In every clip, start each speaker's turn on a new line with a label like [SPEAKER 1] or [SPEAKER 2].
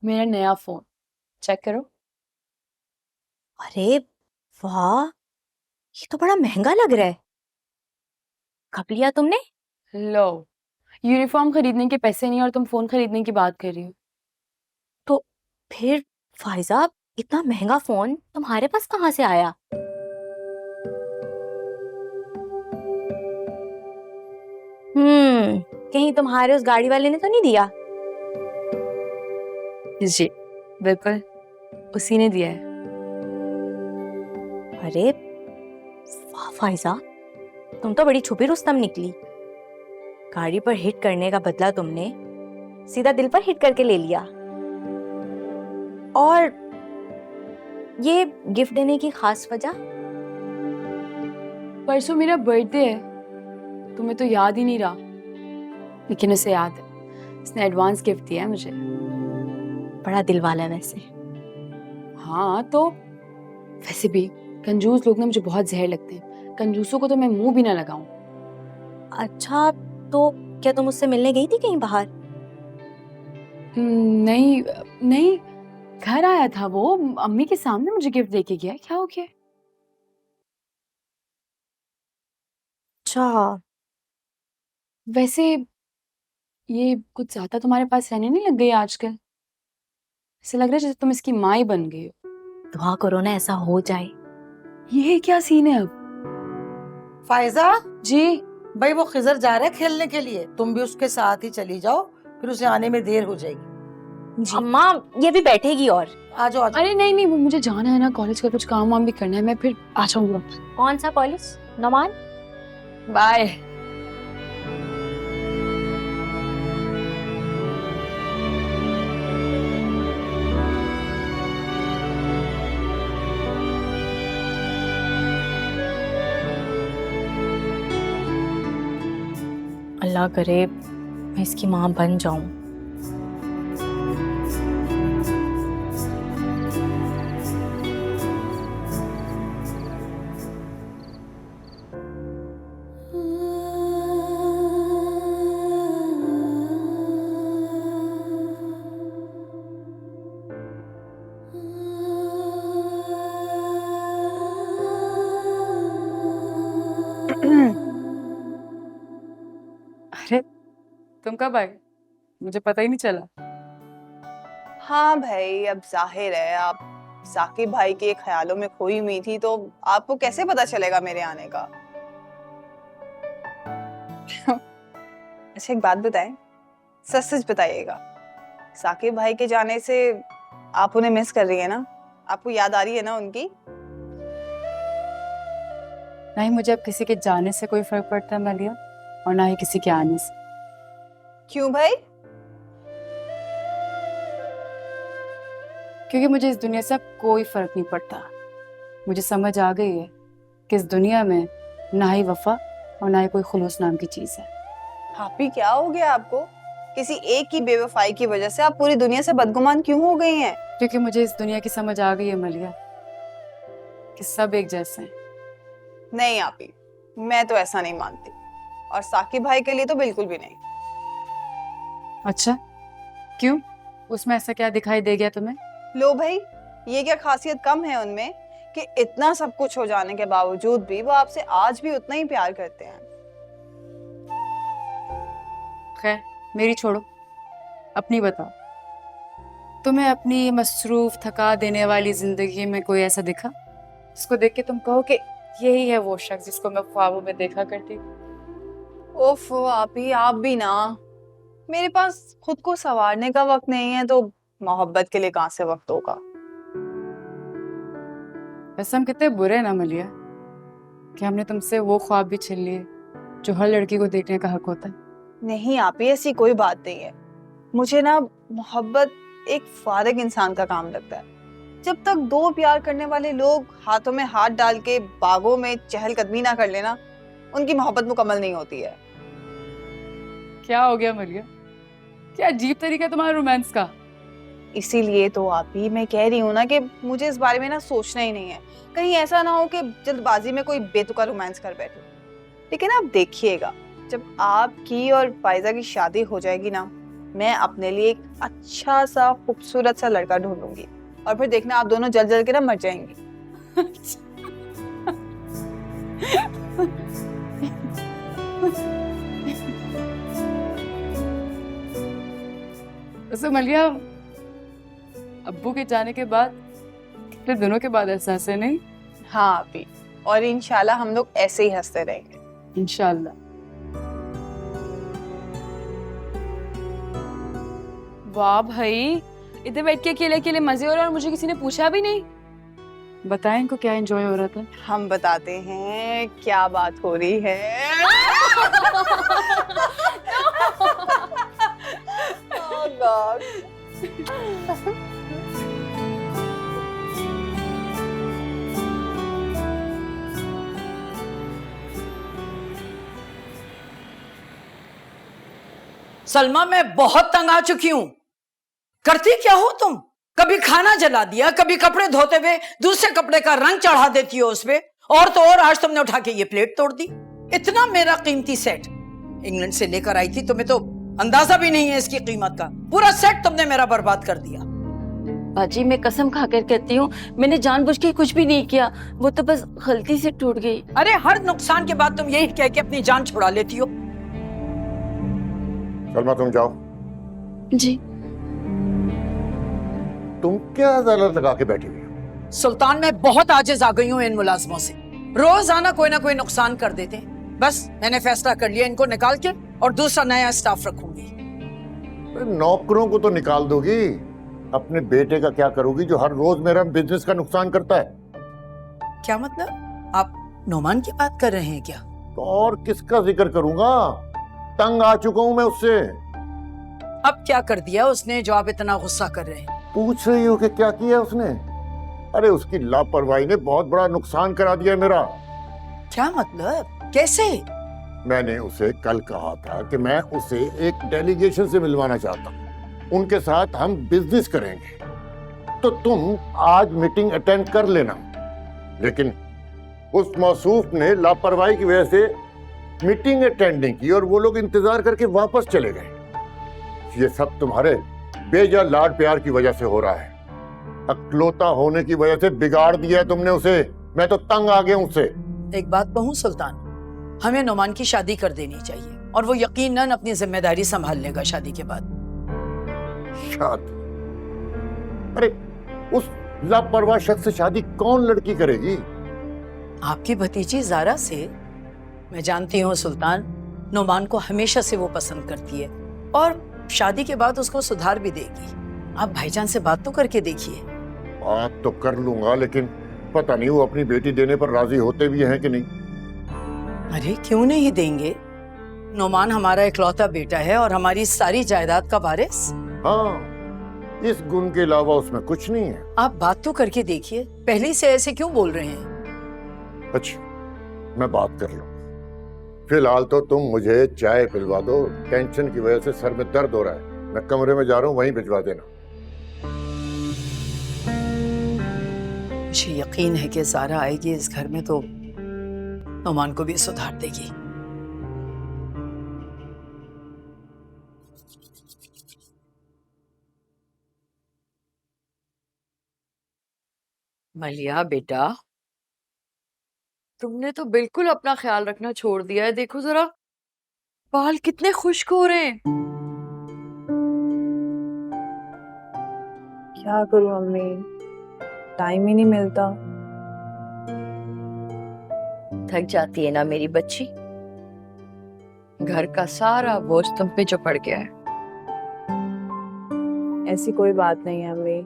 [SPEAKER 1] मेरा नया phone check करो।
[SPEAKER 2] अरे वाह, ये तो बड़ा महंगा लग रहा है। कब लिया तुमने?
[SPEAKER 1] लो, यूनिफॉर्म खरीदने के पैसे नहीं और तुम फोन खरीदने की बात कर रही हो।
[SPEAKER 2] तो फिर फायजा, इतना महंगा फोन तुम्हारे पास कहाँ से आया? कहीं तुम्हारे उस गाड़ी वाले ने तो नहीं दिया?
[SPEAKER 1] जी बिल्कुल, उसी ने दिया है।
[SPEAKER 2] अरे वाह फायजा, तुम तो बड़ी छुपी रुस्तम निकली। गाड़ी पर हिट करने का बदला तुमने सीधा दिल पर हिट करके ले लिया। और ये गिफ्ट देने की खास वजह?
[SPEAKER 1] परसों मेरा बर्थडे है, तुम्हें तो याद ही नहीं रहा, लेकिन उसे याद है। उसने एडवांस गिफ्ट दिया है मुझे।
[SPEAKER 2] बड़ा दिल वाला है वैसे।
[SPEAKER 1] हाँ तो वैसे भी कंजूस लोग ना मुझे बहुत जहर लगते हैं। कंजूसों को तो मैं मुंह भी ना लगाऊं।
[SPEAKER 2] अच्छा, तो क्या तुम उससे मिलने गई थी कहीं बाहर?
[SPEAKER 1] नहीं नहीं, घर आया था वो, अम्मी के सामने मुझे गिफ्ट देके गया। क्या हो गया?
[SPEAKER 2] अच्छा।
[SPEAKER 1] वैसे ये कुछ ज्यादा तुम्हारे पास रहने नहीं लग गई आजकल। ऐसा लग रहा है जैसे तुम इसकी माँ ही बन गई हो।
[SPEAKER 2] दुआ करो ना ऐसा हो जाए।
[SPEAKER 1] ये क्या सीन है अब?
[SPEAKER 3] फायजा,
[SPEAKER 1] जी
[SPEAKER 3] भाई वो खिजर जा रहा है खेलने के लिए, तुम भी उसके साथ ही चली जाओ, फिर उसे आने में देर हो जाएगी।
[SPEAKER 1] जी।
[SPEAKER 2] अम्मा, ये भी बैठेगी और।
[SPEAKER 3] आ जाओ आ जाओ।
[SPEAKER 1] अरे नहीं नहीं, वो मुझे जाना है ना, कॉलेज का कुछ काम वाम भी करना है, मैं फिर आ जाऊंगा।
[SPEAKER 2] कौन सा कॉलेज? नोमान?
[SPEAKER 1] बाय।
[SPEAKER 2] अल्लाह करे मैं इसकी माँ बन जाऊं।
[SPEAKER 1] अरे तुम कब आए? मुझे पता ही नहीं चला।
[SPEAKER 4] हाँ भाई, अब जाहिर है आप साकिब भाई के ख्यालों में खोई हुई थी, तो आपको कैसे पता चलेगा मेरे आने का? अच्छा एक बात बताएं, सच सच बताइएगा, साकिब भाई के जाने से आप उन्हें मिस कर रही है ना? आपको याद आ रही है ना उनकी?
[SPEAKER 1] ना ही मुझे अब किसी के जाने से कोई फर्क पड़ता है मलिया, और ना ही किसी के आने से।
[SPEAKER 4] क्यों भाई?
[SPEAKER 1] क्योंकि मुझे इस दुनिया से अब कोई फर्क नहीं पड़ता। मुझे समझ आ गई है कि इस दुनिया में ना ही वफा और ना ही कोई खुलूस नाम की चीज है।
[SPEAKER 4] हापी क्या हो गया आपको? किसी एक की बेवफाई की वजह से आप पूरी दुनिया से बदगुमान क्यों हो गई हैं?
[SPEAKER 1] क्योंकि मुझे इस दुनिया की समझ आ गई है मलिया कि सब एक जैसे हैं।
[SPEAKER 4] नहीं आपी, मैं तो ऐसा नहीं मानती, और साकिब भाई के लिए तो बिल्कुल भी नहीं।
[SPEAKER 1] अच्छा क्यों? उसमें ऐसा क्या दिखाई दे गया तुम्हें?
[SPEAKER 4] लो भाई, ये क्या खासियत कम है उनमें कि इतना सब कुछ हो जाने के बावजूद भी वो आपसे आज भी उतना ही प्यार करते हैं?
[SPEAKER 1] खैर मेरी छोड़ो, अपनी बताओ। तुम्हें अपनी मसरूफ थका देने वाली जिंदगी में कोई ऐसा दिखा जिसको देख के तुम कहो कि यही है वो शख्स जिसको मैं ख्वाबों में देखा करती थी?
[SPEAKER 4] ओफो आपी, आप भी ना। मेरे पास खुद को संवारने का वक्त नहीं है, तो मोहब्बत के लिए कहाँ से वक्त होगा?
[SPEAKER 1] वैसे हम कितने बुरे हैं ना मलिया कि हमने तुमसे वो ख्वाब भी छीन लिए जो हर लड़की को देखने का हक होता है।
[SPEAKER 4] नहीं आपी, ऐसी कोई बात नहीं है। मुझे ना मोहब्बत एक फारिग इंसान का काम लगता है। जब तक दो प्यार करने वाले लोग हाथों में हाथ डाल के बागों में चहलकदमी ना कर लेना, उनकी मोहब्बत मुकम्मल नहीं होती है।
[SPEAKER 1] क्या हो गया मलिया? क्या अजीब तरीका है तुम्हारा रोमांस का।
[SPEAKER 4] इसीलिए तो आप ही मैं कह रही हूँ ना कि मुझे इस बारे में ना सोचना ही नहीं है। कहीं ऐसा ना हो कि जल्दबाजी में कोई बेतुका रोमांस कर बैठे। लेकिन आप देखिएगा, जब आपकी और फायजा की शादी हो जाएगी ना, मैं अपने लिए एक अच्छा सा खूबसूरत सा लड़का ढूंढूंगी और फिर देखना आप दोनों जल जल के ना मर जाएंगी।
[SPEAKER 1] वैसे मलिया, अब्बू के जाने के बाद कितने दिनों के बाद ऐसा हंसे नहीं?
[SPEAKER 4] हाँ अभी, और इंशाल्लाह हम लोग ऐसे ही हंसते रहेंगे
[SPEAKER 1] इंशाल्लाह।
[SPEAKER 5] वाह भाई, इधर बैठ के अकेले अकेले मजे हो रहे और मुझे किसी ने पूछा भी नहीं।
[SPEAKER 1] बताएं इनको क्या एंजॉय हो रहा था?
[SPEAKER 4] हम बताते हैं क्या बात हो रही है। Oh God.
[SPEAKER 3] सलमा, मैं बहुत तंग आ चुकी हूँ। करती क्या हो तुम? कभी खाना जला दिया, कभी कपड़े धोते हुए दूसरे कपड़े का रंग चढ़ा देती हो उसपे, और तो और आज तुमने उठा के ये प्लेट तोड़ दी। इतना मेरा कीमती सेट इंग्लैंड से लेकर आई थी, तुम्हें तो अंदाजा भी नहीं है इसकी कीमत का। पूरा सेट तुमने मेरा बर्बाद कर दिया।
[SPEAKER 5] बाजी, मैं कसम खाकर कहती हूँ, मैंने जानबूझ के कुछ भी नहीं किया, वो तो बस गलती से टूट गई।
[SPEAKER 3] अरे हर नुकसान के बाद तुम यही कह के अपनी जान छुड़ा लेती हो।
[SPEAKER 6] सलमा, तुम जाओ।
[SPEAKER 5] जी।
[SPEAKER 6] तुम क्या अदालत लगा के बैठी हुई हो?
[SPEAKER 3] सुल्तान, मैं बहुत आजिज आ गई हूँ इन मुलाजमों से। रोजाना कोई ना कोई नुकसान कर देते हैं। बस मैंने फैसला कर लिया, इनको निकाल के और दूसरा नया स्टाफ रखूंगी।
[SPEAKER 6] नौकरों को तो निकाल दोगी, अपने बेटे का क्या करोगी जो हर रोज मेरा बिजनेस का नुकसान करता है?
[SPEAKER 3] क्या मतलब? आप नोमान की बात कर रहे हैं क्या?
[SPEAKER 6] तो और किसका जिक्र करूंगा? तंग आ चुका हूं मैं उससे।
[SPEAKER 3] अब क्या कर दिया उसने जो आप इतना गुस्सा कर रहे हैं?
[SPEAKER 6] पूछ रही हो कि क्या किया उसने? अरे उसकी लापरवाही ने बहुत बड़ा नुकसान करा दिया मेरा।
[SPEAKER 3] क्या मतलब? कैसे?
[SPEAKER 6] मैंने उसे कल कहा था कि मैं उसे एक डेलीगेशन से मिलवाना चाहता हूँ, उनके साथ हम बिजनेस करेंगे, तो तुम आज मीटिंग अटेंड कर लेना। लेकिन उस मौसूफ ने लापरवाही की वजह से मीटिंग अटेंड नहीं की और वो लोग इंतजार करके वापस चले गए। ये सब तुम्हारे बेजा लाड प्यार की वजह से हो रहा है। अकलौता होने की वजह से बिगाड़ दिया है तुमने उसे। मैं तो तंग आ गया उससे।
[SPEAKER 3] एक बात कहूँ सुल्तान, हमें नोमान की शादी कर देनी चाहिए और वो यकीनन अपनी जिम्मेदारी संभाल लेगा शादी के बाद।
[SPEAKER 6] शादी? अरे उस लापरवाह शख्स से शादी कौन लड़की करेगी?
[SPEAKER 3] आपकी भतीजी जारा से। मैं जानती हूँ सुल्तान, नोमान को हमेशा से वो पसंद करती है और शादी के बाद उसको सुधार भी देगी। आप भाईजान से बात तो करके देखिए।
[SPEAKER 6] बात तो कर लूंगा, लेकिन पता नहीं वो अपनी बेटी देने पर राजी होते भी हैं कि नहीं।
[SPEAKER 3] अरे क्यों नहीं देंगे? नोमान हमारा इकलौता बेटा है और हमारी सारी जायदाद का वारिस।
[SPEAKER 6] हाँ, इस गुण के अलावा उसमें कुछ नहीं है।
[SPEAKER 3] आप बात तो करके देखिए, पहले से ऐसे क्यों बोल रहे हैं?
[SPEAKER 6] अच्छा, मैं बात कर लूं। फिलहाल तो तुम मुझे चाय पिलवा दो, टेंशन की वजह से सर में दर्द हो रहा है। मैं कमरे में जा रहा हूँ, वहीं भिजवा देना।
[SPEAKER 3] मुझे यकीन है कि जारा आएगी इस घर में तो नोमान को भी सुधार देगी।
[SPEAKER 5] मलिया बेटा, तुमने तो बिल्कुल अपना ख्याल रखना छोड़ दिया है। देखो जरा, बाल कितने खुश्क हो रहे हैं।
[SPEAKER 4] क्या करूं अम्मी, टाइम ही नहीं मिलता।
[SPEAKER 5] थक जाती है ना मेरी बच्ची? घर का सारा बोझ तुम पे जो पड़ गया है।
[SPEAKER 4] ऐसी कोई बात नहीं है अम्मी,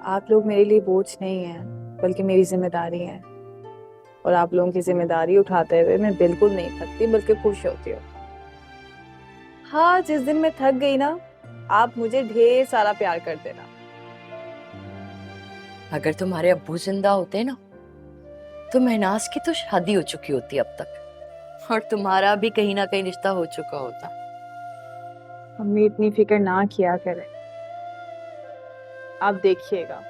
[SPEAKER 4] आप लोग मेरे लिए बोझ नहीं है बल्कि मेरी जिम्मेदारी है, और आप लोगों की जिम्मेदारी उठाते हुए मैं बिल्कुल नहीं थकती बल्कि खुश होती हूँ। हाँ, जिस दिन मैं थक गई ना, आप मुझे ढेर सारा प्यार कर देना।
[SPEAKER 5] अगर तुम्हारे अब्बू जिंदा होते ना तो महनाज की तो शादी हो चुकी होती अब तक, और तुम्हारा भी कहीं ना कहीं रिश्ता हो चुका होता।
[SPEAKER 4] अम्मी इतनी फिक्र ना किया करें, आप देखिएगा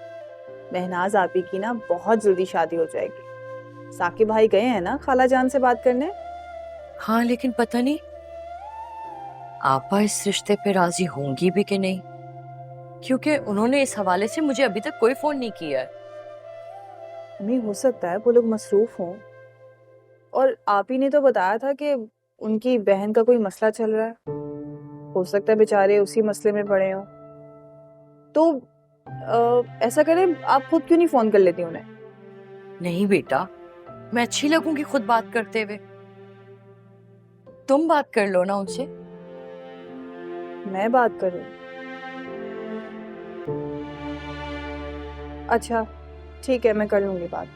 [SPEAKER 4] महनाज आपी की ना बहुत जल्दी शादी हो जाएगी। साकिब भाई गए हैं ना खाला जान से बात करने।
[SPEAKER 5] हाँ, लेकिन पता नहीं आपा इस रिश्ते पे राजी होंगी भी कि नहीं, क्योंकि उन्होंने इस हवाले से मुझे अभी तक कोई फोन नहीं किया है।
[SPEAKER 4] अम्मी हो सकता है वो लोग मसरूफ हों, और आप ही ने तो बताया था कि उनकी बहन का कोई मसला चल रहा है। हो सकता है बेचारे उसी मसले में पड़े हों। तो ऐसा करें, आप खुद क्यों नहीं फोन कर लेती उन्हें?
[SPEAKER 5] नहीं बेटा, मैं अच्छी लगूंगी खुद बात करते हुए। तुम बात कर लो ना उनसे।
[SPEAKER 4] मैं बात करूं? अच्छा ठीक है, मैं कर लूंगी बात।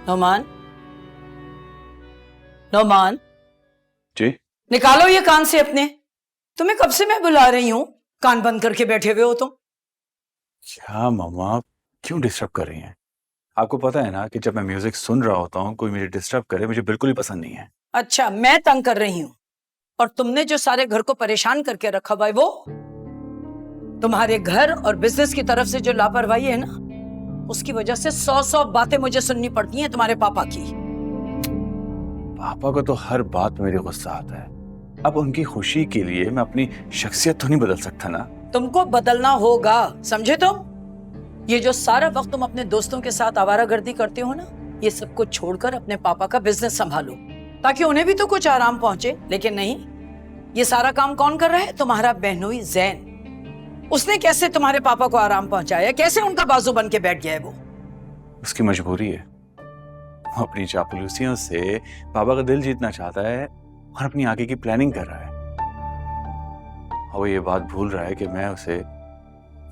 [SPEAKER 3] नौमान, नौमान,
[SPEAKER 7] जी
[SPEAKER 3] निकालो ये कान से अपने। तुम्हें कब से मैं बुला रही हूं, कान बंद करके बैठे हुए हो तुम।
[SPEAKER 7] क्या मम्मा, क्यों डिस्टर्ब कर रही हैं? आपको पता है ना कि जब मैं म्यूजिक सुन रहा होता हूँ कोई मुझे डिस्टर्ब करे मुझे बिल्कुल ही पसंद नहीं है।
[SPEAKER 3] अच्छा, मैं तंग कर रही हूं, और तुमने जो सारे घर को परेशान करके रखा हुआ है वो तुम्हारे घर और बिजनेस की तरफ से जो लापरवाही है ना, उसकी वजह से 100 बातें मुझे सुननी पड़ती हैं तुम्हारे पापा की।
[SPEAKER 7] पापा को तो हर बात में मेरे गुस्सा आता है। अब उनकी खुशी के लिए मैं अपनी शख्सियत तो नहीं बदल सकता ना।
[SPEAKER 3] तुमको बदलना होगा, समझे तुम? ये जो सारा वक्त तुम अपने दोस्तों के साथ आवारागर्दी करते हो ना, ये सब कुछ छोड़कर अपने पापा का बिजनेस संभालो, ताकि उन्हें भी तो कुछ आराम पहुंचे। लेकिन नहीं, ये सारा काम कौन कर रहा है? तुम्हारा बहनोई जैन। उसने कैसे तुम्हारे पापा को आराम पहुंचाया? कैसे उनका बाजू बन के बैठ गया है वो?
[SPEAKER 7] उसकी मजबूरी है। वो अपनी चापलूसियों से पापा का दिल जीतना चाहता है और अपनी आगे की प्लानिंग कर रहा है। और वो ये बात भूल रहा है कि मैं उसे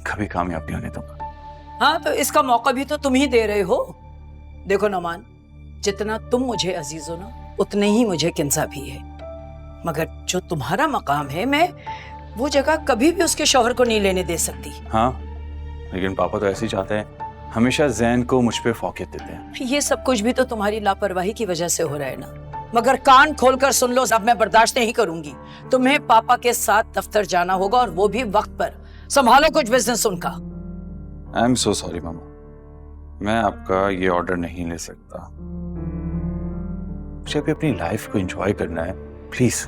[SPEAKER 7] कभी कामयाब नहीं होने दूंगा।
[SPEAKER 3] हाँ, तो इसका मौका भी तो तुम ही दे रहे हो। देखो नौमान, जितना तुम मुझे अजीज हो ना, उतने ही मुझे किंजा भी है। मगर जो तुम्हारा मकाम है, मैं वो जगह कभी भी उसके शौहर को नहीं लेने दे सकती।
[SPEAKER 7] हाँ, लेकिन पापा तो ऐसे ही चाहते हैं, हमेशा जैन को मुझ पे फौकियत देते हैं।
[SPEAKER 3] ये सब कुछ भी तो तुम्हारी लापरवाही की वजह से हो रहा है ना। मगर कान खोलकर सुन लो, अब मैं बर्दाश्त नहीं करूंगी। तुम्हें पापा के साथ दफ्तर जाना होगा, और वो भी वक्त पर। संभालो कुछ बिजनेस उनका।
[SPEAKER 7] आई एम सो सॉरी मामा, मैं आपका ये ऑर्डर नहीं ले सकता। मुझे अभी अपनी लाइफ को एंजॉय करना है, प्लीज।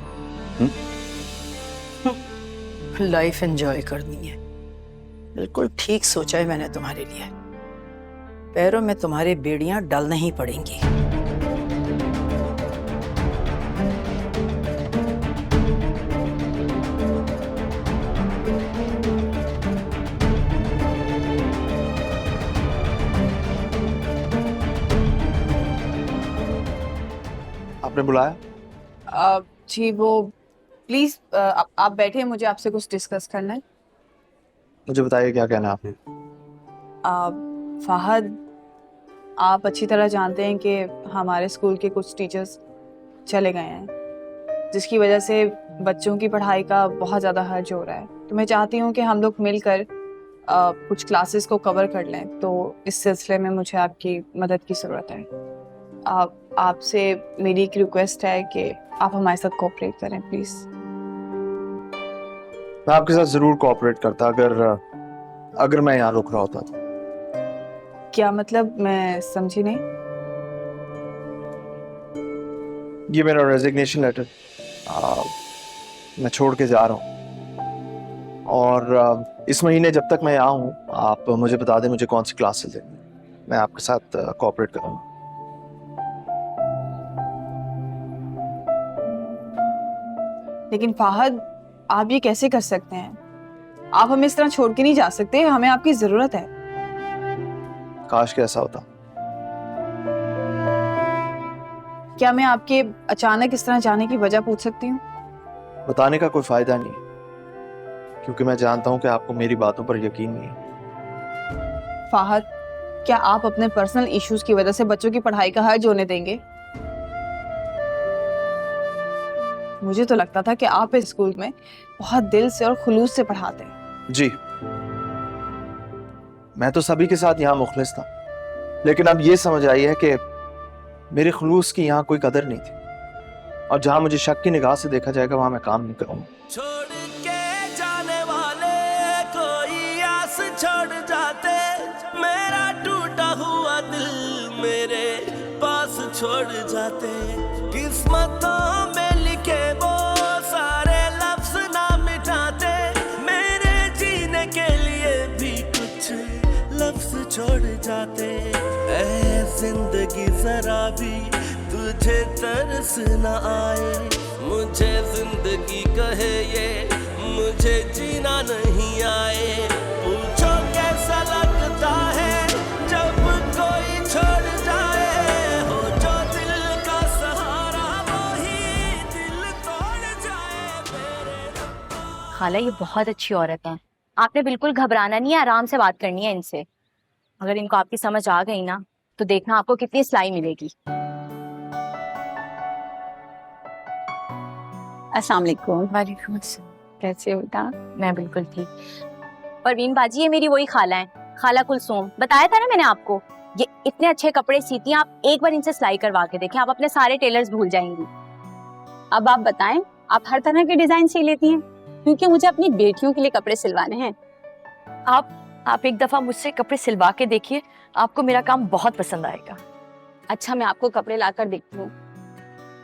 [SPEAKER 3] लाइफ एंजॉय करनी है? बिल्कुल ठीक सोचा है मैंने तुम्हारे लिए। पैरों में तुम्हारे बेड़ियां डालना ही पड़ेंगी।
[SPEAKER 8] आपने बुलाया?
[SPEAKER 4] जी वो प्लीज आप बैठे, मुझे आपसे कुछ डिस्कस करना है।
[SPEAKER 8] मुझे बताइए क्या कहना है आपने।
[SPEAKER 4] फाहद, आप अच्छी तरह जानते हैं कि हमारे स्कूल के कुछ टीचर्स चले गए हैं, जिसकी वजह से बच्चों की पढ़ाई का बहुत ज़्यादा हर्ज हो रहा है। तो मैं चाहती हूँ कि हम लोग मिलकर कुछ क्लासेस को कवर कर लें। तो इस सिलसिले में मुझे आपकी मदद की ज़रूरत है। आपसे मेरी एक रिक्वेस्ट है कि आप हमारे साथ कोऑपरेट करें प्लीज़।
[SPEAKER 8] मैं आपके साथ जरूर कोऑपरेट करता अगर मैं यहाँ रुक रहा होता तो।
[SPEAKER 4] क्या मतलब? मैं समझी नहीं।
[SPEAKER 8] ये मेरा रेजिग्नेशन लेटर, मैं छोड़ के जा रहा हूँ। और इस महीने जब तक मैं यहाँ हूँ, आप मुझे बता दें मुझे कौन सी क्लासेस देनी है, मैं आपके साथ कोऑपरेट करूँगा।
[SPEAKER 4] लेकिन फाहद, आप ये कैसे कर सकते हैं? आप हमें इस तरह छोड़ के नहीं जा सकते, हमें आपकी जरूरत है।
[SPEAKER 8] काश के ऐसा होता।
[SPEAKER 4] क्या मैं आपके अचानक इस तरह जाने की वजह पूछ सकती हूँ?
[SPEAKER 8] बताने का कोई फायदा नहीं, क्योंकि मैं जानता हूँ कि आपको मेरी बातों पर यकीन नहीं है।
[SPEAKER 4] फाहद, क्या आप अपने पर्सनल इश्यूज की वजह से बच्चों की पढ़ाई का हर्ज होने देंगे? मुझे तो लगता था कि आप इस स्कूल में बहुत दिल से और खुलूस से पढ़ाते हैं।
[SPEAKER 8] जी, मैं तो सभी के साथ यहाँ मुखलिस था, लेकिन अब ये समझ आई है कि मेरे खुलूस की यहाँ कोई कदर नहीं थी, और जहाँ मुझे शक की निगाह से देखा जाएगा वहाँ मैं काम नहीं करूँगा।
[SPEAKER 9] छोड़ के जाने वाले कोई आस छोड़ जाते, मेरा टूटा हुआ दिल मेरे पास छोड़ जाते। किस्मतों में लिखे वो सारे लफ्ज ना मिटाते, मेरे जीने के लिए भी कुछ लफ्ज छोड़ जाते। ऐ जिंदगी जरा भी तुझे तरस न आए, मुझे जिंदगी कहे ये मुझे जीना नहीं आए। पूछो कैसा लगता है जब कोई छोड़ जाए, हो जो दिल का सहारा वही दिल तोड़ जाए मेरे।
[SPEAKER 2] खाला ये बहुत अच्छी औरत है, आपने बिल्कुल घबराना नहीं है, आराम से बात करनी है इनसे। अगर इनको आपकी समझ आ गई ना तो देखना आपको कितनी सिलाई मिलेगी।
[SPEAKER 4] अस्सलाम वालेकुम।
[SPEAKER 1] वालेकुम अस्सलाम।
[SPEAKER 4] कैसे हो बेटा?
[SPEAKER 2] मैं बिल्कुल ठीक। परवीन बाजी, ये मेरी वही खाला है, खाला कुलसूम। बताया था ना मैंने आपको, ये इतने अच्छे कपड़े सीती हैं, आप एक बार इनसे सिलाई करवा के देखें, आप अपने सारे टेलर्स भूल जाएंगी।
[SPEAKER 10] अब आप बताएं, आप हर तरह के डिजाइन सी लेती हैं? क्योंकि मुझे अपनी बेटियों के लिए कपड़े सिलवाने हैं।
[SPEAKER 5] आप एक दफा मुझसे कपड़े सिलवा के देखिए, आपको मेरा काम बहुत पसंद आएगा।
[SPEAKER 10] अच्छा, मैं आपको कपड़े लाकर देखती हूँ।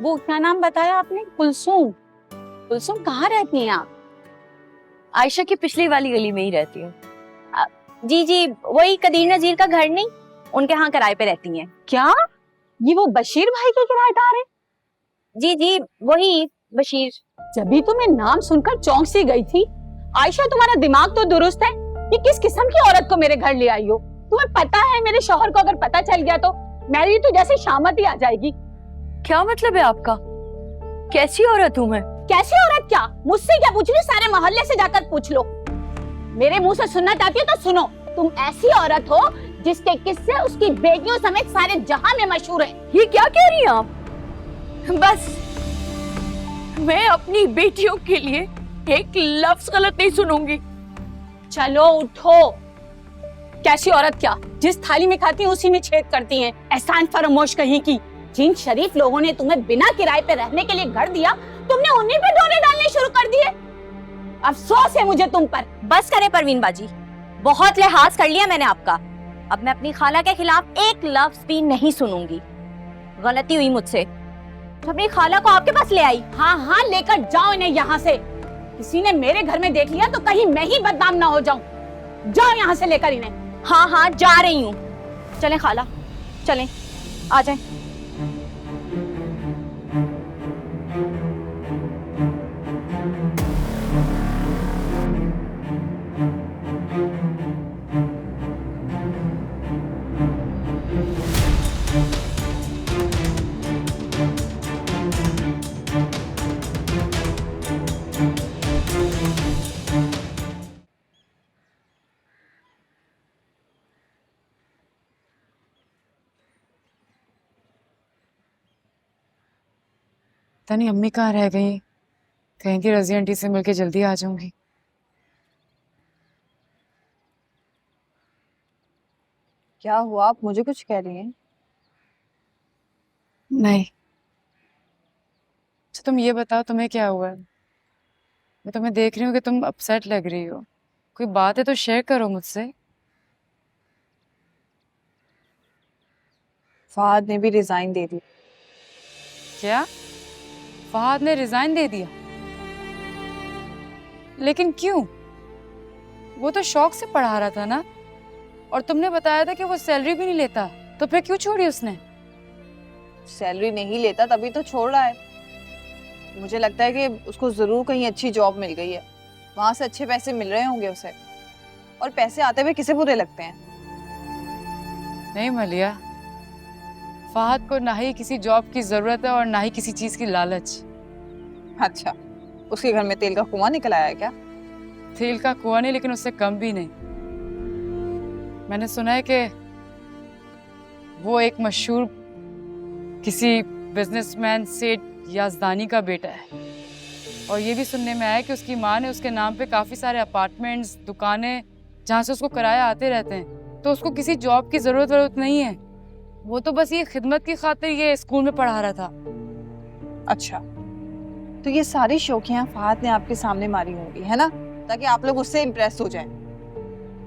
[SPEAKER 10] वो क्या नाम बताया आपने? कुलसूम। कुलसूम, कहाँ रहती हैं आप?
[SPEAKER 5] आयशा की पिछली वाली गली में ही रहती हूँ।
[SPEAKER 2] जी जी, वही कदीर नजीर का घर नहीं, उनके यहाँ किराए पे रहती हैं।
[SPEAKER 10] क्या ये वो बशीर भाई के किराएदार है?
[SPEAKER 2] जी जी, वही बशीर।
[SPEAKER 10] जब तो मैं नाम सुनकर चौंक सी गई थी। आयशा, तुम्हारा दिमाग तो दुरुस्त है? ये किस किस्म की औरत को मेरे घर ले आई हो? तुम्हें पता है मेरे शौहर को अगर पता चल गया तो मेरी तो जैसे शामत ही आ जाएगी।
[SPEAKER 5] क्या मतलब है आपका? कैसी औरत हूँ मैं?
[SPEAKER 10] कैसी औरत क्या? मुझसे क्या पूछ रही? सारे मोहल्ले से जाकर पूछ लो। मेरे मुंह से सुनना चाहती हो तो सुनो। तुम ऐसी औरत हो जिसके किस्से उसकी बेटियों समेत सारे जहां में मशहूर है।
[SPEAKER 5] ये क्या कह रही हैं आप? बस मैं अपनी बेटियों के लिए एक लफ्ज गलत नहीं सुनूंगी।
[SPEAKER 10] चलो उठो। कैसी औरत क्या? जिस थाली में खाती हैं उसी में छेद करती हैं। एहसान फरामोश कहीं की। जिन शरीफ लोगों ने तुम्हें बिना किराए पे रहने के लिए घर दिया, तुमने उन्हीं पे डोरे डालने शुरू कर दिए। अफसोस है मुझे तुम पर।
[SPEAKER 2] बस करे परवीन बाजी, बहुत लिहाज कर लिया मैंने आपका। अब मैं अपनी खाला के खिलाफ एक लफ्ज भी नहीं सुनूंगी। गलती हुई मुझसे, तो अपनी खाला को आपके पास ले आई।
[SPEAKER 10] हाँ हाँ, लेकर जाओ इन्हें यहाँ से। किसी ने मेरे घर में देख लिया तो कहीं मैं ही बदनाम ना हो जाऊं। जाओ यहाँ से लेकर इन्हें।
[SPEAKER 2] हाँ हाँ, जा रही हूँ। चलें खाला, चलें, आ जाएं।
[SPEAKER 1] पता नहीं अम्मी कहाँ रह गई, कहीं की रज़ी आंटी से मिलके जल्दी आ जाऊंगी।
[SPEAKER 4] क्या हुआ? आप मुझे कुछ कह रही हैं?
[SPEAKER 1] नहीं। अच्छा तुम ये बताओ, तुम्हें क्या हुआ है? मैं तुम्हें देख रही हूँ कि तुम अपसेट लग रही हो। कोई बात है तो शेयर करो मुझसे।
[SPEAKER 4] फहद ने भी रिजाइन दे दी।
[SPEAKER 1] क्या? फहद ने रिजाइन दे दिया? लेकिन क्यों? वो तो शौक से पढ़ा रहा था ना, और तुमने बताया था कि वो सैलरी भी नहीं लेता, तो फिर क्यों छोड़ी उसने?
[SPEAKER 4] सैलरी नहीं लेता तभी तो छोड़ रहा है। मुझे लगता है कि उसको जरूर कहीं अच्छी जॉब मिल गई है, वहां से अच्छे पैसे मिल रहे होंगे उसे। और पैसे आते हुए किसे बुरे लगते हैं?
[SPEAKER 1] नहीं मलिया, फहद को ना ही किसी जॉब की जरूरत है और ना ही किसी चीज की लालच।
[SPEAKER 4] अच्छा, उसके घर में तेल का कुआं निकल आया है क्या?
[SPEAKER 1] तेल का कुआं नहीं, लेकिन उससे कम भी नहीं। मैंने सुना है कि वो एक मशहूर किसी बिजनेसमैन सेठ याजदानी का बेटा है। और ये भी सुनने में आया कि उसकी माँ ने उसके नाम पे काफ़ी सारे अपार्टमेंट्स, दुकानें, जहाँ से उसको किराया आते रहते हैं, तो उसको किसी जॉब की ज़रूरत नहीं है। वो तो बस ये खिदमत की खातिर ये स्कूल में पढ़ा रहा था।
[SPEAKER 4] अच्छा, तो ये सारी शौकियां फहद ने आपके सामने मारी होंगी, है ना, ताकि आप लोग उससे इम्प्रेस हो जाएं।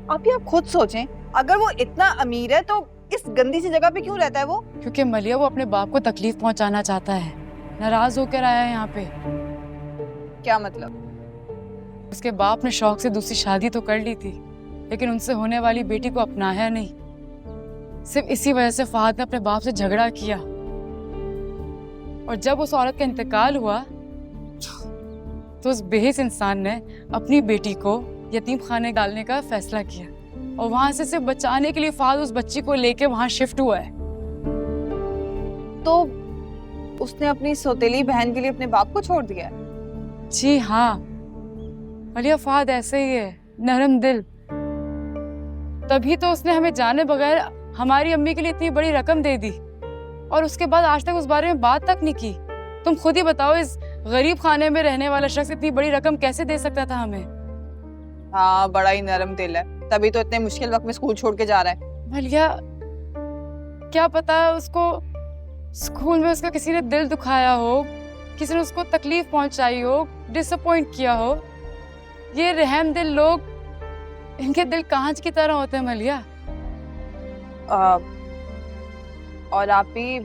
[SPEAKER 4] अभी आप खुद सोचें, अगर वो इतना अमीर है तो इस गंदी सी जगह पे क्यों रहता है वो?
[SPEAKER 1] क्योंकि मलिया वो अपने बाप को तकलीफ पहुंचाना चाहता है, नाराज होकर आया है यहाँ पे।
[SPEAKER 4] क्या मतलब?
[SPEAKER 1] उसके बाप ने शौक से दूसरी शादी तो कर ली थी, लेकिन उनसे होने वाली बेटी को अपनाया नहीं। सिर्फ इसी वजह से फहद ने अपने बाप से झगड़ा किया, और जब उस औरत का इंतकाल हुआ तो उस बेहिस इंसान ने अपनी बेटी को यतीम खाने डालने का फैसला किया, और वहां से सिर्फ बचाने के लिए फहद उस बच्ची को लेके वहां शिफ्ट हुआ है।
[SPEAKER 4] तो उसने अपनी सौतेली बहन के लिए अपने बाप को छोड़ दिया है?
[SPEAKER 1] जी हाँ, मलिया फहद ऐसे ही है, नरम दिल। तभी तो उसने हमें जाने बगैर हमारी अम्मी के लिए इतनी बड़ी रकम दे दी, और उसके बाद आज तक उस बारे में बात तक नहीं की। तुम खुद ही बताओ, इस गरीब खाने में रहने वाला शख्स इतनी बड़ी रकम कैसे दे सकता था हमें?
[SPEAKER 4] हाँ, बड़ा ही नरम दिल है, तभी तो इतने मुश्किल वक्त में स्कूल छोड़ के जा रहा है।
[SPEAKER 1] मलिया, क्या पता उसको स्कूल में उसका किसी ने दिल दुखाया हो, किसी ने उसको तकलीफ पहुंचाई हो, डिसअपॉइंट किया हो। ये रहम दिल लोग, इनके दिल कांच की तरह होते हैं मलिया।
[SPEAKER 4] और आप भी,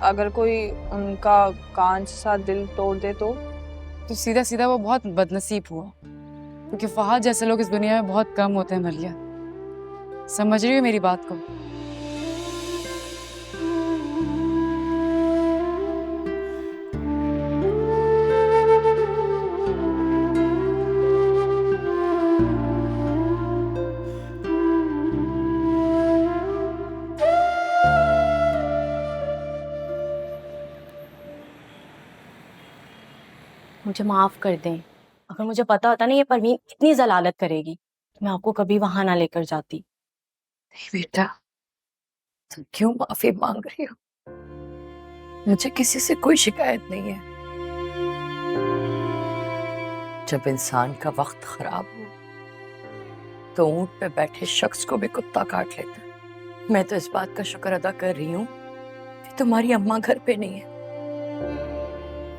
[SPEAKER 4] अगर कोई उनका कांच सा दिल तोड़ दे तो
[SPEAKER 1] सीधा सीधा वो बहुत बदनसीब हुआ, क्योंकि फहद जैसे लोग इस दुनिया में बहुत कम होते हैं मलिया। समझ रही हो मेरी बात को?
[SPEAKER 2] मुझे माफ कर दें। अगर मुझे पता होता ना ये परवीन इतनी जलालत करेगी तो मैं आपको कभी वहां ना लेकर जाती।
[SPEAKER 5] नहीं बेटा, तुम क्यों माफी मांग रही हो? मुझे किसी से कोई शिकायत नहीं है। जब इंसान का वक्त खराब हो तो ऊंट पे बैठे शख्स को भी कुत्ता काट लेता है। मैं तो इस बात का शुक्र अदा कर रही हूँ कि तुम्हारी अम्मा घर पे नहीं है,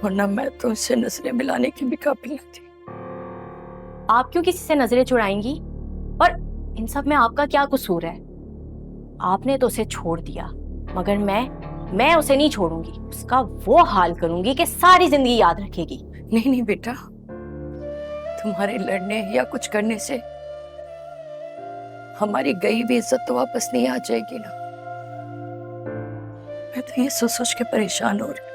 [SPEAKER 5] वरना मैं तो उससे नजरें मिलाने की भी काबिल नहीं थी।
[SPEAKER 2] आप क्यों किसी से नजरें चुराएंगी? और इन सब में आपका क्या कसूर है? आपने तो उसे छोड़ दिया, मगर मैं उसे नहीं छोड़ूंगी। उसका वो हाल करूंगी कि सारी जिंदगी याद रखेगी।
[SPEAKER 5] नहीं नहीं बेटा, तुम्हारे लड़ने या कुछ करने से हमारी गई भी इज्जत तो वापस नहीं आ जाएगी ना। मैं तो ये सोच सोच के परेशान हो रही हूँ,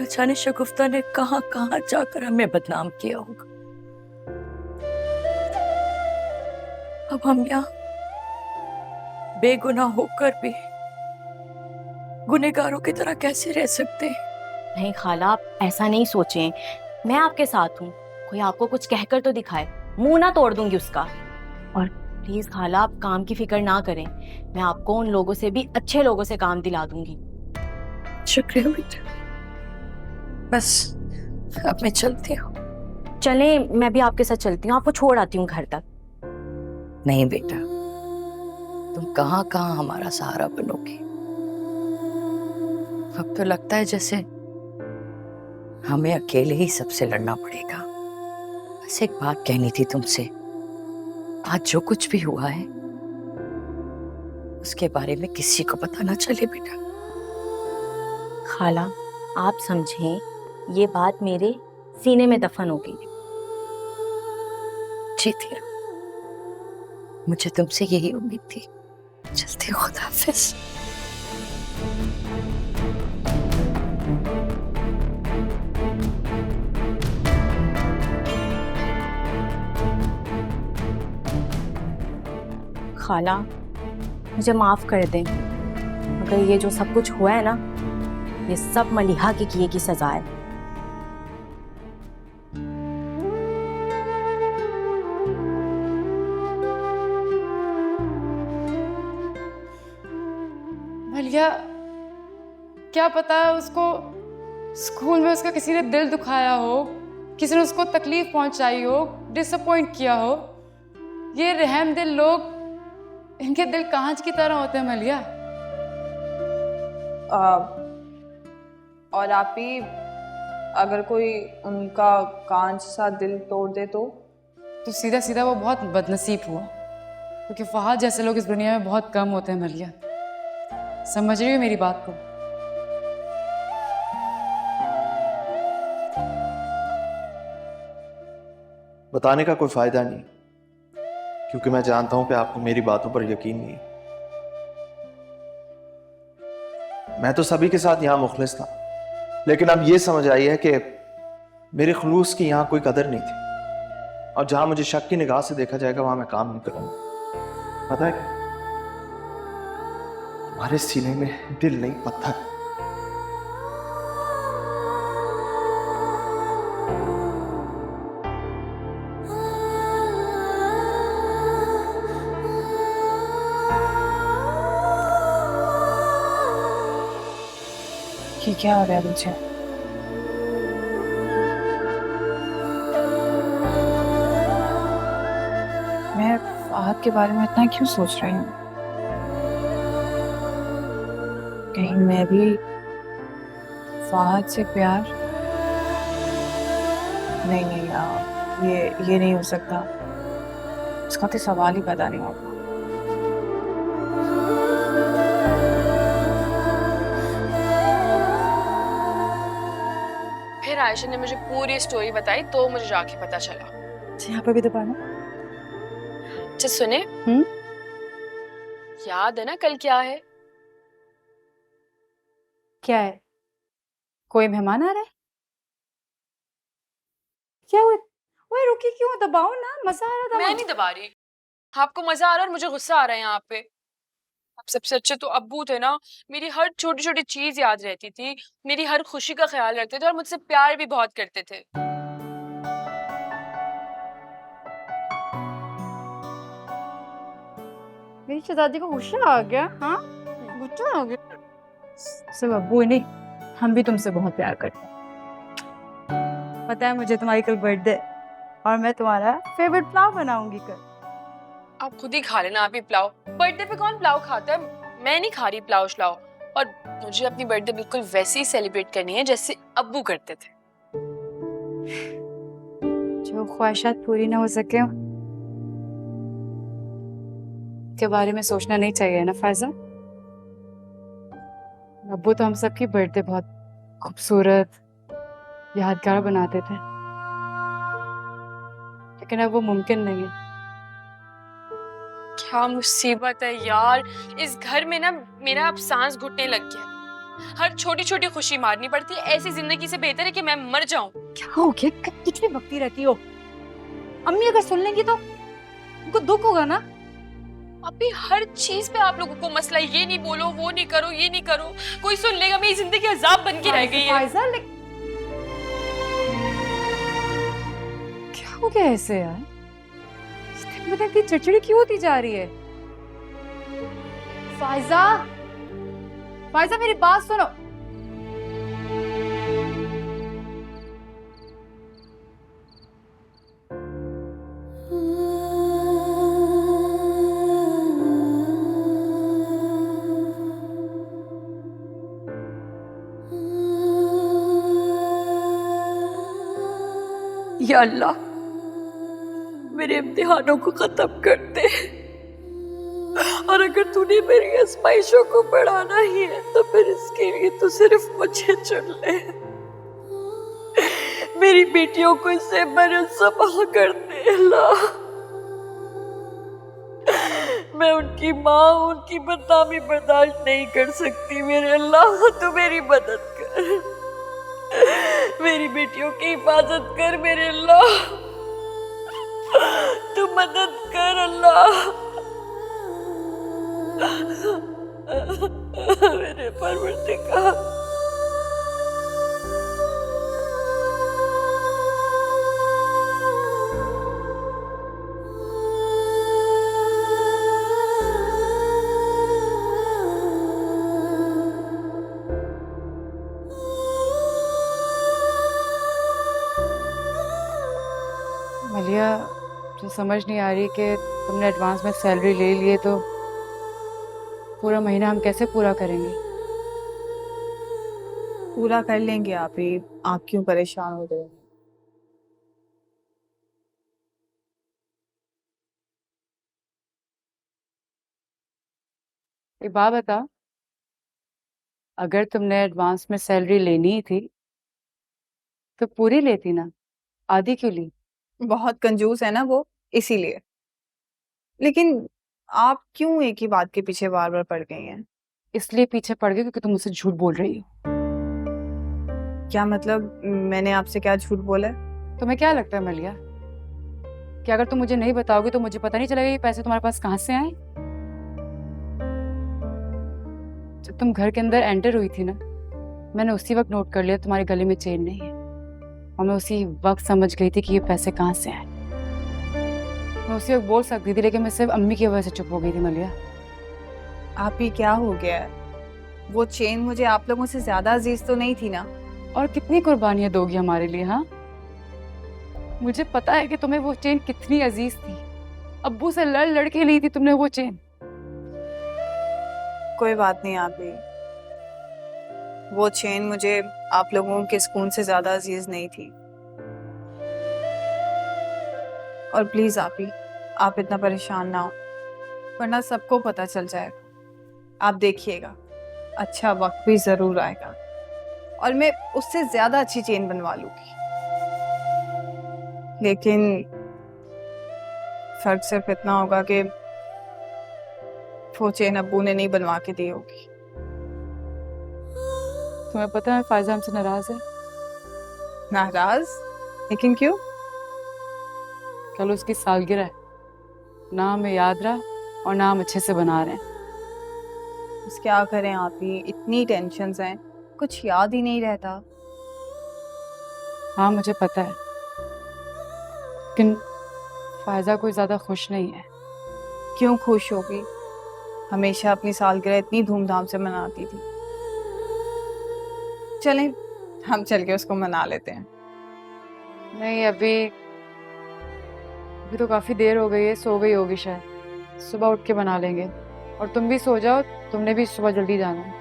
[SPEAKER 5] न जाने शगुफ्ता ने कहां कहां जाकर हमें बदनाम किया होगा। अब हम यहाँ बेगुनाह होकर भी गुनहगारों की तरह कैसे रह सकते हैं?
[SPEAKER 2] नहीं खाला, आप ऐसा नहीं सोचें। मैं आपके साथ हूँ, कोई आपको कुछ कहकर तो दिखाए, मुंह ना तोड़ दूंगी उसका। और प्लीज खाला, आप काम की फिक्र ना करें, मैं आपको उन लोगों से भी अच्छे लोगों से काम दिला दूंगी।
[SPEAKER 5] शुक्रिया बेटा, बस अब मैं चलती हूँ।
[SPEAKER 2] चलें, मैं भी आपके साथ चलती हूँ, आपको छोड़ आती हूँ घर तक।
[SPEAKER 5] नहीं बेटा, तुम कहाँ कहाँ हमारा सहारा बनोगी। अब तो लगता है जैसे हमें अकेले ही सबसे लड़ना पड़ेगा। बस एक बात कहनी थी तुमसे, आज जो कुछ भी हुआ है उसके बारे में किसी को पता ना चले बेटा।
[SPEAKER 2] खाला, आप समझें, ये बात मेरे सीने में दफन होगी।
[SPEAKER 5] जी थी, मुझे तुमसे यही उम्मीद थी। चलती हूँ, खुदा हाफिज।
[SPEAKER 2] खाला, मुझे माफ कर दें, मगर ये जो सब कुछ हुआ है ना, ये सब मलिहा के किए की सजा है।
[SPEAKER 1] मलिया, क्या पता उसको स्कूल में उसका किसी ने दिल दुखाया हो, किसी ने उसको तकलीफ पहुंचाई हो, डिसअपॉइंट किया हो, ये रहम दिल लोग, इनके दिल कांच की तरह होते हैं मलिया।
[SPEAKER 4] और आप ही अगर कोई उनका कांच सा दिल तोड़ दे तो
[SPEAKER 1] सीधा सीधा वो बहुत बदनसीब हुआ, क्योंकि फहाद जैसे लोग इस दुनिया में बहुत कम होते हैं मलिया। समझ रही हो मेरी बात को?
[SPEAKER 8] बताने का कोई फायदा नहीं, क्योंकि मैं जानता हूं कि आपको मेरी बातों पर यकीन नहीं है। मैं तो सभी के साथ यहां मुखलिस था, लेकिन अब ये समझ आई है कि मेरे खुलूस की यहां कोई कदर नहीं थी, और जहां मुझे शक की निगाह से देखा जाएगा वहां मैं काम नहीं करूंगा। पता है क्या, तुम्हारे सीने में दिल नहीं पत्थर।
[SPEAKER 4] कि क्या हो रहा है मुझे? मैं फहद के बारे में इतना क्यों सोच रही हूँ? कहीं मैं भी फहद से प्यार? नहीं नहीं यार, ये नहीं हो सकता। इसका तो सवाल ही पैदा नहीं होगा।
[SPEAKER 11] फिर आयशा ने मुझे पूरी स्टोरी बताई तो मुझे जाके पता चला।
[SPEAKER 1] यहाँ पे भी दबाना।
[SPEAKER 11] अच्छा सुने, याद है ना कल क्या है?
[SPEAKER 1] क्या है? कोई मेहमान आ रहा है? क्या हुआ? ओए रुकी क्यों? दबाओ ना, मजा आ रहा था।
[SPEAKER 11] मैं नहीं दबा रही, आपको मजा आ रहा है और मुझे गुस्सा आ रहा है यहाँ पे। अब सबसे अच्छे तो अब्बू थे ना, मेरी हर छोटी छोटी चीज याद रहती थी, मेरी हर खुशी का ख्याल रखते थे और मुझसे प्यार भी बहुत करते थे।
[SPEAKER 1] मेरी शहजादी को गुस्सा आ गया? हाँ, गुस्सा आ गया। सब अब्बू नहीं, हम भी तुमसे बहुत प्यार करते हैं। पता है मुझे तुम्हारी कल बर्थडे, और मैं तुम्हारा फेवरेट पुलाव बनाऊंगी कल।
[SPEAKER 11] आप खुद ही खा लेना, आप ही पुलाव। बर्थडे पे कौन पुलाव खाता है? मैं नहीं खा रही पुलाव श्लाव। और मुझे अपनी बर्थडे बिल्कुल वैसे ही सेलिब्रेट करनी है जैसे अब्बू करते थे।
[SPEAKER 1] जो ख्वाहिशात पूरी ना हो सके के बारे में सोचना नहीं चाहिए ना फायजा। अब्बू तो हम सबकी बर्थडे बहुत खूबसूरत, यादगार बनाते थे, लेकिन अब वो मुमकिन नहीं है।
[SPEAKER 11] क्या मुसीबत है यार, इस घर में ना मेरा अब सांस घुटने लग गया। हर छोटी छोटी खुशी मारनी पड़ती है, ऐसी जिंदगी से बेहतर है कि मैं मर जाऊं।
[SPEAKER 1] क्या हो गया? कुछ भी बकती रहती हो। अम्मी अगर सुन लेंगी तो उनको दुख होगा ना।
[SPEAKER 11] अभी हर चीज पे आप लोगों को मसला, ये नहीं बोलो, वो नहीं करो, ये नहीं करो। कोई सुन लेगा, मेरी जिंदगी अजाब बन के रह गई है।
[SPEAKER 1] क्या हो गया ऐसे यार? मतलब कि चिड़चिड़ी क्यों होती जा रही है? फायजा, फायजा मेरी बात सुनो।
[SPEAKER 5] या अल्लाह, मेरे इम्तिहानों को खत्म कर दे, और अगर तूने मेरी आजमाइशों को बढ़ाना ही है तो फिर इसके लिए तू सिर्फ मुझे चुन ले। मेरी बेटियों को इससे बरसबा कर दे अल्लाह। मैं उनकी माँ, उनकी बदनामी बर्दाश्त नहीं कर सकती। मेरे अल्लाह, तू मेरी मदद कर, मेरी बेटियों की हिफाजत कर मेरे अल्लाह, तू मदद कर अल्लाह। मेरे परवरदिगार,
[SPEAKER 1] मलिया, तो समझ नहीं आ रही कि तुमने एडवांस में सैलरी ले लिए तो पूरा महीना हम कैसे पूरा करेंगे?
[SPEAKER 4] पूरा कर लेंगे आप ही, आप क्यों परेशान हो रहे हैं?
[SPEAKER 1] एक बात बता, अगर तुमने एडवांस में सैलरी लेनी ही थी तो पूरी लेती ना, आधी क्यों ली?
[SPEAKER 4] बहुत कंजूस है ना वो, इसीलिए। लेकिन आप क्यों एक ही बात के पीछे बार बार पड़ गई हैं?
[SPEAKER 1] इसलिए पीछे पड़ गई क्योंकि तुम मुझसे झूठ बोल रही हो।
[SPEAKER 4] क्या मतलब, मैंने आपसे क्या झूठ बोला है?
[SPEAKER 1] तुम्हें क्या लगता है मलिया कि अगर तुम मुझे नहीं बताओगे तो मुझे पता नहीं चलेगा ये पैसे तुम्हारे पास कहाँ से आए? जब तुम घर के अंदर एंटर हुई थी ना, मैंने उसी वक्त नोट कर लिया तुम्हारे गले में चेन नहीं है, और मैं उसी वक्त समझ गई थी कि ये पैसे कहाँ से आए। मैं उसी वक्त बोल सकती थी, लेकिन मैं सिर्फ अम्मी की वजह से चुप हो गई थी मलिया।
[SPEAKER 4] आप ही क्या हो गया है? वो चेन मुझे आप लोगों से ज्यादा अजीज तो नहीं थी ना?
[SPEAKER 1] और कितनी कुर्बानियां दोगी हमारे लिए? हाँ, मुझे पता है कि तुम्हें वो चेन कितनी अजीज थी। अब्बू से लड़ लड़ के ली थी तुमने वो चेन।
[SPEAKER 4] कोई बात नहीं आप भी, वो चेन मुझे आप लोगों के सुकून से ज्यादा अजीज नहीं थी। और प्लीज आप ही, आप इतना परेशान ना हो, वरना सबको पता चल जाएगा। आप देखिएगा, अच्छा वक्त भी जरूर आएगा और मैं उससे ज्यादा अच्छी चेन बनवा लूंगी। लेकिन फर्क सिर्फ इतना होगा कि वो चेन अब्बू ने नहीं बनवा के दी होगी।
[SPEAKER 1] तुम्हें पता है फायजा हमसे नाराज है।
[SPEAKER 4] नाराज? लेकिन क्यों?
[SPEAKER 1] कल उसकी सालगिरह है, ना हमें याद रहा और ना हम अच्छे से बना रहे हैं।
[SPEAKER 4] बस क्या करें आप ही, इतनी टेंशन्स हैं, कुछ याद ही नहीं रहता।
[SPEAKER 1] हाँ मुझे पता है, लेकिन फायजा कोई ज्यादा खुश नहीं है।
[SPEAKER 4] क्यों खुश होगी? हमेशा अपनी सालगिरह इतनी धूमधाम से मनाती थी। चलें हम चल के उसको मना लेते हैं।
[SPEAKER 1] नहीं, अभी तो काफी देर हो गई है, सो गई होगी शायद। सुबह उठ के बना लेंगे, और तुम भी सो जाओ, तुमने भी सुबह जल्दी जाना है।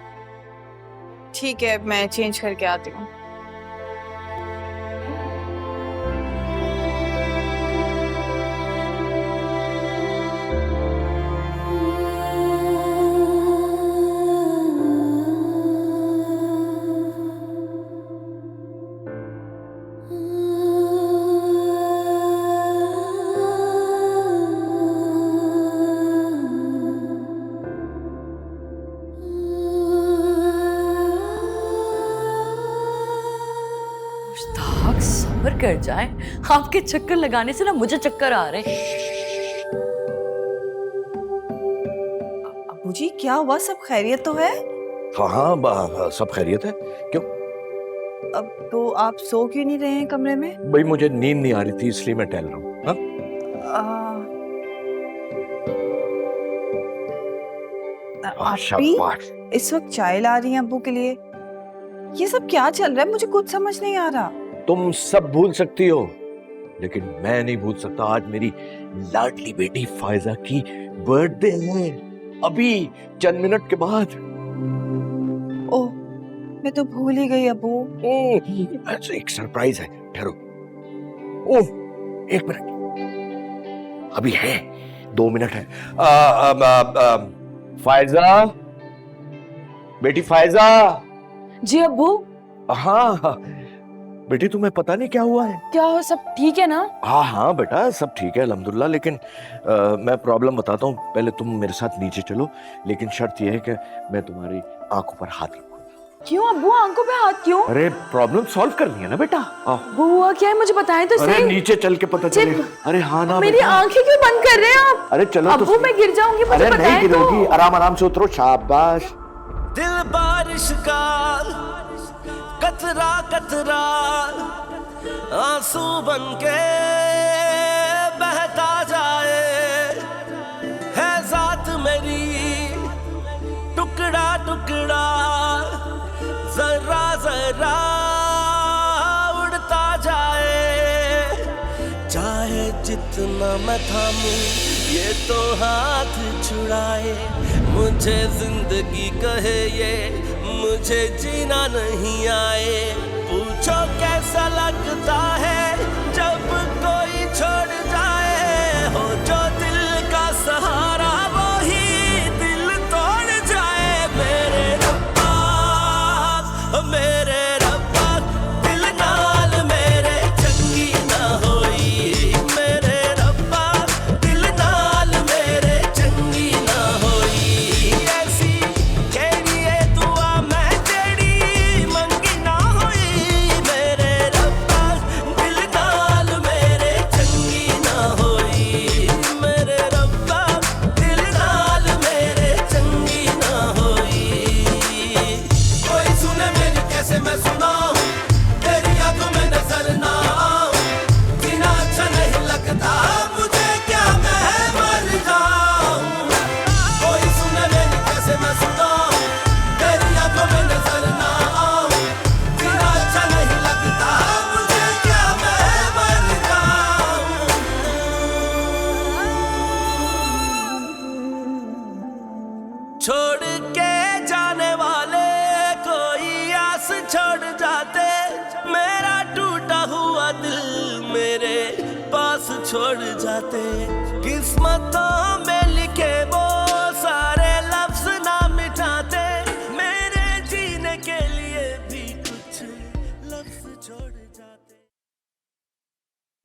[SPEAKER 4] ठीक है, मैं चेंज करके आती हूँ।
[SPEAKER 5] मुश्ताक सब्र कर जाए, आपके चक्कर लगाने से ना मुझे चक्कर आ रहे हैं।
[SPEAKER 4] अबू जी क्या हुआ, सब खैरियत तो है?
[SPEAKER 12] हाँ हाँ सब खैरियत है। क्यों?
[SPEAKER 4] अब तो आप सो क्यों नहीं रहे हैं कमरे में?
[SPEAKER 12] भाई मुझे नींद नहीं आ रही थी, इसलिए मैं टहल रहा हूँ। हाँ?
[SPEAKER 4] आप भी इस वक्त चाय ला रही हैं अब्बू के लिए? ये सब क्या चल रहा है, मुझे कुछ समझ नहीं आ रहा।
[SPEAKER 12] तुम सब भूल सकती हो, लेकिन मैं नहीं भूल सकता। आज मेरी लाडली बेटी फायजा की बर्थडे है, अभी चंद मिनट के बाद।
[SPEAKER 4] ओह, मैं तो भूल ही गई अब्बू।
[SPEAKER 12] अच्छा, एक सरप्राइज है, ठहरो। ओह, एक मिनट, अभी है, 2 मिनट है। फायजा, बेटी फायजा।
[SPEAKER 11] जी अब्बू।
[SPEAKER 12] हाँ बेटी, तुम्हें पता नहीं क्या हुआ है?
[SPEAKER 11] क्या हो, सब ठीक है ना?
[SPEAKER 12] हाँ हाँ बेटा, सब ठीक है अल्हम्दुलिल्लाह। लेकिन मैं प्रॉब्लम बताता हूँ, पहले तुम मेरे साथ नीचे चलो, लेकिन शर्त यह है कि मैं तुम्हारी आंखों पर हाथ रखूंगा।
[SPEAKER 11] क्यों अब्बू, आंखों पे हाथ क्यों?
[SPEAKER 12] अरे प्रॉब्लम सॉल्व करनी है ना बेटा।
[SPEAKER 11] हुआ क्या है, मुझे बताएं तो
[SPEAKER 12] अरे
[SPEAKER 11] सही।
[SPEAKER 12] नीचे चल के पता चलेगा। अरे हाँ ना
[SPEAKER 11] मेरी
[SPEAKER 12] बेटा।
[SPEAKER 11] आंखें क्यों बंद कर रहे हैं आप?
[SPEAKER 12] अरे चलो
[SPEAKER 11] अब्बू मैं गिर जाऊंगी, मुझे
[SPEAKER 12] अरे नहीं
[SPEAKER 11] बताएं
[SPEAKER 12] गिरोगी,
[SPEAKER 11] तो।
[SPEAKER 12] आराम आराम से उतरो, शाबाश।
[SPEAKER 9] दिल बारिश का कतरा कतरा आंसू बनके बहता जाए, है जात मेरी टुकड़ा टुकड़ा, जरा जरा उड़ता जाए, चाहे जितना मैं थामूं ये तो हाथ छुड़ाए, मुझे जिंदगी कहे ये मुझे जीना नहीं आए। पूछो कैसा लगता है जब कोई छोड़ जाए, हो जो दिल का सहारा वो ही दिल तोड़ जाए। मेरे रब्बा दिल नाल मेरे चंगी ना होई, मेरे रब्बा दिल नाल मेरे चंगी ना होई। ऐसी केड़ी दुआ मैं जेड़ी मंगी ना होई, मेरे रब्बा दिल नाल मेरे चंगी ना होई, मेरे रब्बा दिल नाल मेरे चंगी ना होई। कोई सुने मेरी कैसे मैं सुनाऊं, तेरी आंखों में नजर ना आऊं, जीना अच्छा नहीं लगता मुझे क्या मैं मर जाऊं। कोई सुने मेरी कैसे मैं सुनाऊं, तेरी आंखों में नजर ना आऊं, जीना अच्छा नहीं लगता मुझे क्या मैं मर जाऊं। छोड़ के जाने वाले कोई आस छोड़ जाते, मेरा टूटा हुआ दिल मेरे पास छोड़ जाते। किस्मतों में लिखे वो सारे लफ्ज ना मिटाते, मेरे जीने के लिए भी कुछ लफ्ज छोड़ जाते।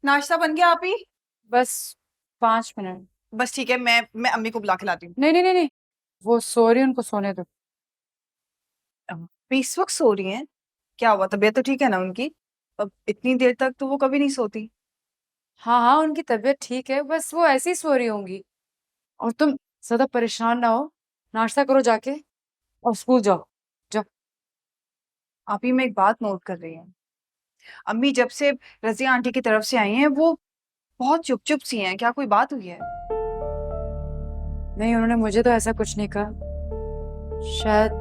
[SPEAKER 4] नाश्ता बन गया आप ही?
[SPEAKER 1] बस 5 मिनट।
[SPEAKER 4] बस ठीक है, मैं अम्मी को बुला के लाती हूँ।
[SPEAKER 1] नहीं नहीं नहीं नहीं, वो सो रही है, उनको सोने दो।
[SPEAKER 4] अम्मी इस वक्त सो रही हैं? क्या हुआ, तबीयत तो ठीक है ना उनकी? अब इतनी देर तक तो वो कभी नहीं सोती।
[SPEAKER 1] हाँ हाँ, उनकी तबीयत ठीक है, बस वो ऐसे ही सो रही होंगी। और तुम ज्यादा परेशान ना हो, नाश्ता करो जाके और स्कूल जाओ।
[SPEAKER 4] आप ही में एक बात नोट कर रही हैं, अम्मी जब से रजिया आंटी की तरफ से आई हैं वो बहुत चुप चुप सी हैं, क्या कोई बात हुई है?
[SPEAKER 1] नहीं, उन्होंने मुझे तो ऐसा कुछ नहीं कहा। शायद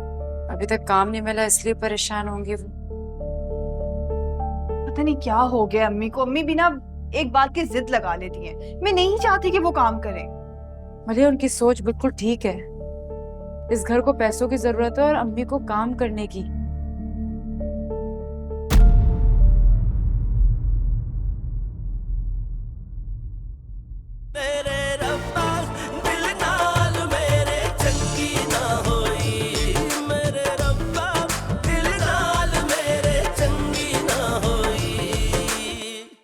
[SPEAKER 1] अभी तक काम नहीं मिला इसलिए परेशान होंगी वो।
[SPEAKER 4] पता नहीं क्या हो गया अम्मी को, अम्मी भी ना एक बात की जिद लगा लेती हैं। मैं नहीं चाहती कि वो काम करें।
[SPEAKER 1] मलिया, उनकी सोच बिल्कुल ठीक है। इस घर को पैसों की जरूरत है और अम्मी को काम करने की।